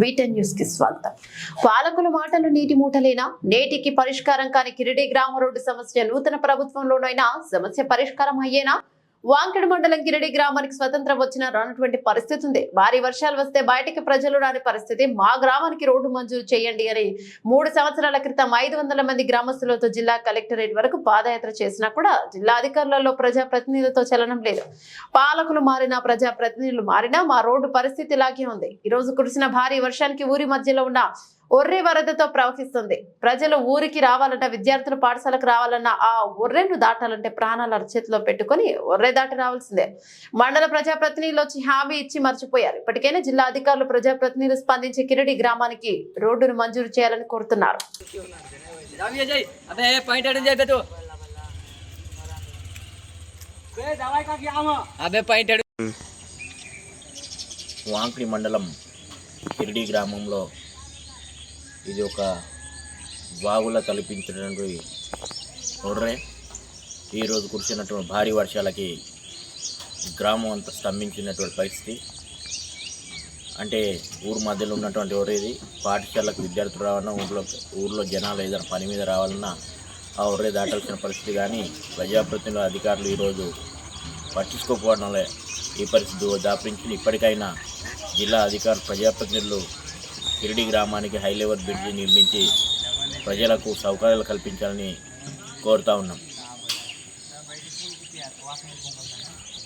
వీటెన్ news కి స్వాగతం. పాలకుల మాటలు నీటి మూటలేనా? నేటికి పరిష్కారం కాని కిరిడి గ్రామ రోడ్డు సమస్య నూతన ప్రభుత్వంలోనైనా సమస్య పరిష్కారం అయ్యేనా? వాంకిడి మండలం కిరిడి గ్రామానికి స్వతంత్రం వచ్చినా రానటువంటి పరిస్థితి ఉంది. భారీ వర్షాలు వస్తే బయటికి ప్రజలు రాని పరిస్థితి. మా గ్రామానికి రోడ్డు మంజూరు చేయండి అని 3 సంవత్సరాల క్రితం 500 మంది గ్రామస్తులతో జిల్లా కలెక్టరేట్ వరకు పాదయాత్ర చేసినా కూడా జిల్లా అధికారులలో ప్రజాప్రతినిధులతో చలనం లేదు. పాలకులు మారినా ప్రజాప్రతినిధులు మారినా మా రోడ్డు పరిస్థితి ఇలాగే ఉంది. ఈ రోజు కురిసిన భారీ వర్షానికి ఊరి మధ్యలో ఉన్న ఒర్రె వరదతో ప్రవహిస్తుంది. ప్రజలు ఊరికి రావాలన్నా, విద్యార్థులు పాఠశాలకు రావాలన్నా ఆ ఒర్రెను దాటాలంటే ప్రాణాల అరచేతిలో పెట్టుకుని ఒర్రె దాటి రావాల్సిందే. మండల ప్రజాప్రతినిధులు వచ్చి హామీ ఇచ్చి మర్చిపోయారు. ఇప్పటికైనా జిల్లా అధికారులు ప్రజాప్రతినిధులు స్పందించి కిరిడి గ్రామానికి రోడ్డును మంజూరు చేయాలని కోరుతున్నారు. వాంకిడి మండలం కిరిడి గ్రామంలో ఇది ఒక వాగులా కల్పించినటువంటి ఒర్రె. ఈరోజు కురిసినటువంటి భారీ వర్షాలకి గ్రామం అంతా స్తంభించినటువంటి పరిస్థితి. అంటే ఊరు మధ్యలో ఉన్నటువంటి ఒర్రె ఇది. పాఠశాలకు విద్యార్థులు రావాలన్నా, ఊర్లో జనాలు ఏదైనా పని మీద రావాలన్నా ఆ ఒర్రె దాటాల్సిన పరిస్థితి. కానీ ప్రజాప్రతినిధుల అధికారులు ఈరోజు పట్టించుకోకపోవడం వల్ల ఈ పరిస్థితి దాపించి ఇప్పటికైనా జిల్లా అధికారులు ప్రజాప్రతినిధులు కిరిడి గ్రామానికి హై లెవెల్ బ్రిడ్జి నిర్మించి ప్రజలకు సౌకర్యాలు కల్పించాలని కోరుతా ఉన్నాం.